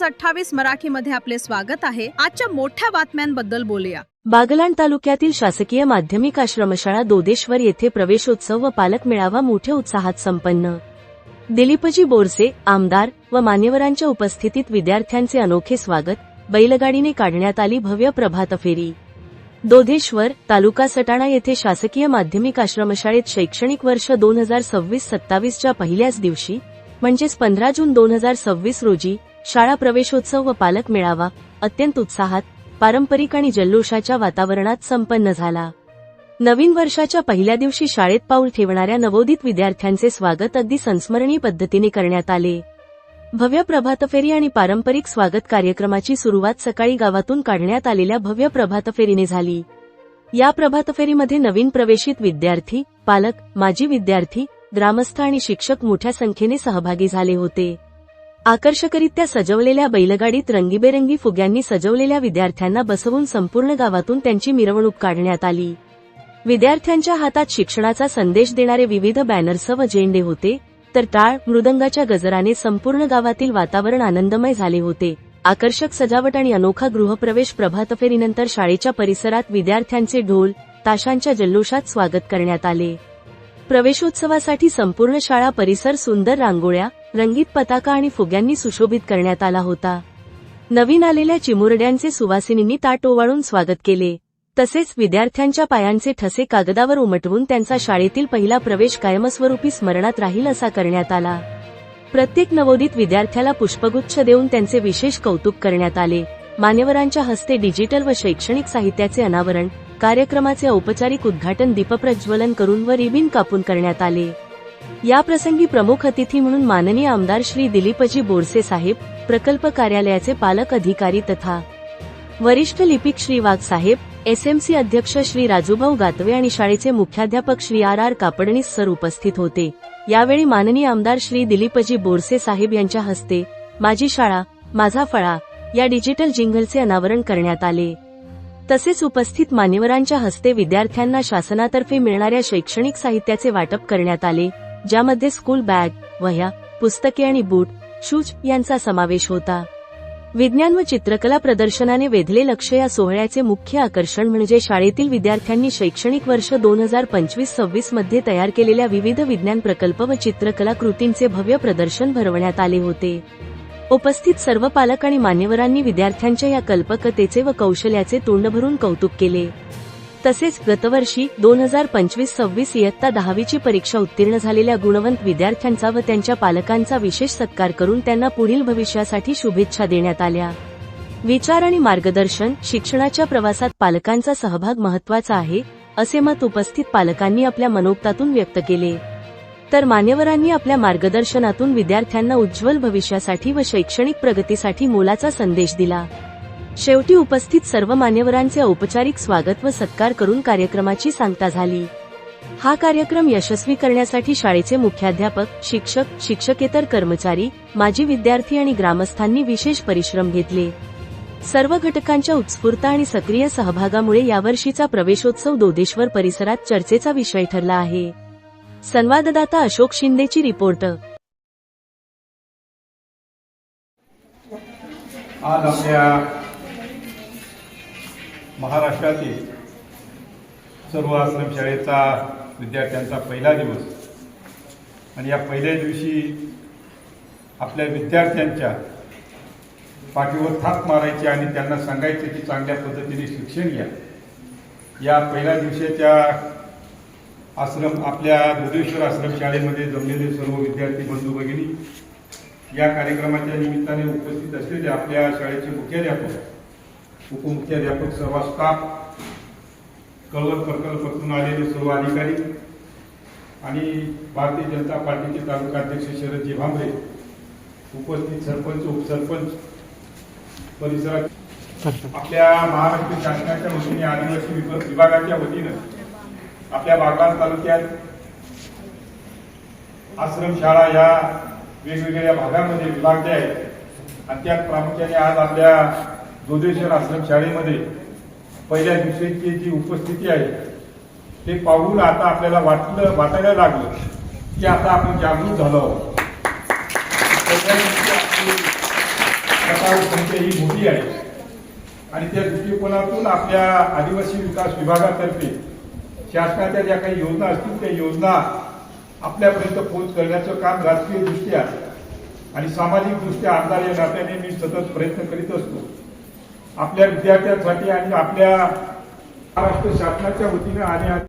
News 28 मराठीमध्ये आपले स्वागत आहे। आजच्या मोठ्या बातम्यांबद्दल बोलूया। बागलाण तालुक्यातील शासकीय माध्यमिक आश्रमशाळा दोदेश्वर येथे प्रवेशोत्सव व पालक मेळावा मोठ्या उत्साहात संपन्न। दिलीपजी बोरसे आमदार व मान्यवरांच्या उपस्थितीत विद्यार्थ्यांचे अनोखे स्वागत, बैलगाडीने काढण्यात आली भव्य प्रभात फेरी। दोदेश्वर तालुका सटाणा येथे शासकीय माध्यमिक आश्रमशाळेत शैक्षणिक वर्ष 2026-27 च्या पहिल्याच दिवशी म्हणजेच 15 जून 2026 रोजी शाळा प्रवेशोत्सव व पालक मेळावा अत्यंत उत्साहात, पारंपरिक आणि जल्लोषाच्या वातावरणात संपन्न झाला। नवीन वर्षाच्या पहिल्या दिवशी शाळेत पाऊल ठेवणाऱ्या नवोदित विद्यार्थ्यांचे स्वागत अगदी संस्मरणीय पद्धतीने करण्यात आले। भव्य प्रभातफेरी आणि पारंपरिक स्वागत कार्यक्रमाची सुरुवात सकाळी गावातून काढण्यात आलेल्या भव्य प्रभातफेरीने झाली। या प्रभातफेरीमध्ये नवीन प्रवेशित विद्यार्थी, पालक, माजी विद्यार्थी, ग्रामस्थ आणि शिक्षक मोठ्या संख्येने सहभागी झाले होते। आकर्षकरित्या सजवलेल्या बैलगाडीत रंगीबेरंगी फुग्यांनी सजवलेल्या विद्यार्थ्यांना बसवून संपूर्ण गावातून त्यांची मिरवणूक काढण्यात आली। विद्यार्थ्यांच्या हातात शिक्षणाचा संदेश देणारे विविध बॅनर्स व झेंडे होते, तर टाळ मृदंगाच्या गजराने संपूर्ण गावातील वातावरण आनंदमय झाले होते। आकर्षक सजावट आणि अनोखा गृहप्रवेश प्रभातफेरीनंतर शाळेच्या परिसरात विद्यार्थ्यांचे ढोल ताशांच्या जल्लोषात स्वागत करण्यात आले। प्रवेशोत्सवासाठी संपूर्ण शाळा परिसर सुंदर रांगोळ्या, रंगीत पताका आणि फुग्यांनी सुशोभित करण्यात आला होता। नवीन आलेल्या चिमुरड्यांचे सुवासिनींनी ताट ओवाळून स्वागत केले। तसेच विद्यार्थ्यांच्या पायांचे ठसे कागदावर उमटवून त्यांचा शाळेतील पहिला प्रवेश कायमस्वरूपी स्मरणात राहील असा करण्यात आला। प्रत्येक नवोदित विद्यार्थ्याला पुष्पगुच्छ देऊन त्यांचे विशेष कौतुक करण्यात आले। मान्यवरांच्या हस्ते डिजिटल व शैक्षणिक साहित्याचे अनावरण, कार्यक्रमाचे औपचारिक उद्घाटन दीपप्रज्वलन करून व रिबीन कापून करण्यात आले। या प्रसंगी प्रमुख अतिथी म्हणून माननीय आमदार श्री दिलीपजी बोरसे साहेब, प्रकल्प कार्यालयाचे पालक अधिकारी तथा वरिष्ठ लिपिक श्री वाघ साहेब, एसएमसी अध्यक्ष श्री राजूभाऊ गातवे आणि शाळेचे मुख्याध्यापक श्री आर कापडणीस सर उपस्थित होते। यावेळी माननीय आमदार श्री दिलीपजी बोरसे साहेब यांच्या हस्ते माझी शाळा माझा फळा या डिजिटल जिंगलचे अनावरण करण्यात आले। तसेच उपस्थित मान्यवरांच्या हस्ते विद्यार्थ्यांना शासनातर्फे मिळणाऱ्या शैक्षणिक साहित्याचे वाटप करण्यात आले, ज्यामध्ये स्कूल बॅग, वह्या, पुस्तके आणि बूट, शूज यांचा समावेश होता। विज्ञान व चित्रकला प्रदर्शनाने वेधले लक्ष। या सोहळ्याचे मुख्य आकर्षण म्हणजे शाळेतील विद्यार्थ्यांनी शैक्षणिक वर्ष 2025-26 मध्ये तयार केलेल्या विविध विज्ञान प्रकल्प व चित्रकला कृतींचे भव्य प्रदर्शन भरवण्यात आले होते। उपस्थित सर्व पालक आणि मान्यवरांनी विद्यार्थ्यांच्या या कल्पकतेचे व कौशल्याचे तोंड भरून कौतुक केले। तसेच गतवर्षी 2025-26 इयत्ता 10वीची परीक्षा उत्तीर्ण झालेल्या गुणवंत विद्यार्थ्यांचा व त्यांच्या पालकांचा विशेष सत्कार करून त्यांना पुढील भविष्यासाठी शुभेच्छा देण्यात आल्या। विचार आणि मार्गदर्शन, शिक्षणाच्या प्रवासात पालकांचा सहभाग महत्त्वाचा आहे, असे मत उपस्थित पालकांनी आपल्या मनोगतातून व्यक्त केले। तर मान्यवरांनी आपल्या मार्गदर्शनातून विद्यार्थ्यांना उज्ज्वल भविष्यासाठी व शैक्षणिक प्रगतीसाठी मोलाचा संदेश दिला। शेवटी उपस्थित सर्व मान्यवरांचे औपचारिक स्वागत व सत्कार करून कार्यक्रमाची सांगता झाली। हा कार्यक्रम यशस्वी करण्यासाठी शाळेचे मुख्याध्यापक, शिक्षक, शिक्षकेतर कर्मचारी, माजी विद्यार्थी आणि ग्रामस्थांनी विशेष परिश्रम घेतले। सर्व घटकांच्या उत्स्फूर्त आणि सक्रिय सहभागामुळे यावर्षीचा प्रवेशोत्सव दोदेश्वर परिसरात चर्चेचा विषय ठरला आहे। संवाददाता अशोक शिंदेची रिपोर्ट। आज आपल्या महाराष्ट्रातील सर्व आश्रमशाळेचा विद्यार्थ्यांचा पहिला दिवस आणि या पहिल्या दिवशी आपल्या विद्यार्थ्यांच्या पाठीवर थाप मारायची आणि त्यांना सांगायचे की चांगल्या पद्धतीने शिक्षण घ्या। या पहिल्या दिवसाच्या आपल्या दोदेश्वर आश्रमशाळेमध्ये जमलेले सर्व विद्यार्थी बंधू भगिनी, या कार्यक्रमाच्या निमित्ताने उपस्थित असलेले आपल्या शाळेचे मुख्याध्यापक, उपमुख्याध्यापक, सर्व स्टाफ, कळवण प्रकल्पातून आलेले सर्व अधिकारी आणि भारतीय जनता पार्टीचे तालुका अध्यक्ष शरदजी भांबरे, उपस्थित सरपंच, उपसरपंच, परिसरात आपल्या महाराष्ट्र शासनाच्या वतीने आदिवासी विभागाच्या वतीनं आपल्या बागलाण तालुक्यात आश्रमशाळा या वेगवेगळ्या भागामध्ये विभागल्या आहेत आणि त्यात प्रामुख्याने आज आपल्या दोदेश्वर आश्रमशाळेमध्ये पहिल्या दिवसाची जी उपस्थिती आहे ते पाहून आता आपल्याला वाटायला लागलं की आता आपण जागृत झालो आहोत। स्वतः संख्या ही मोठी आहे आणि त्या दृष्टिकोनातून आपल्या आदिवासी विकास विभागातर्फे शासनाच्या ज्या काही योजना असतील त्या योजना आपल्यापर्यंत पोहोच करण्याचं काम राजकीय दृष्ट्या आणि सामाजिक दृष्ट्या आमदार या नात्याने मी सतत प्रयत्न करीत असतो. आपल्या विद्यार्थ्यांसाठी आणि आपल्या महाराष्ट्र शासनाच्या वतीने आणि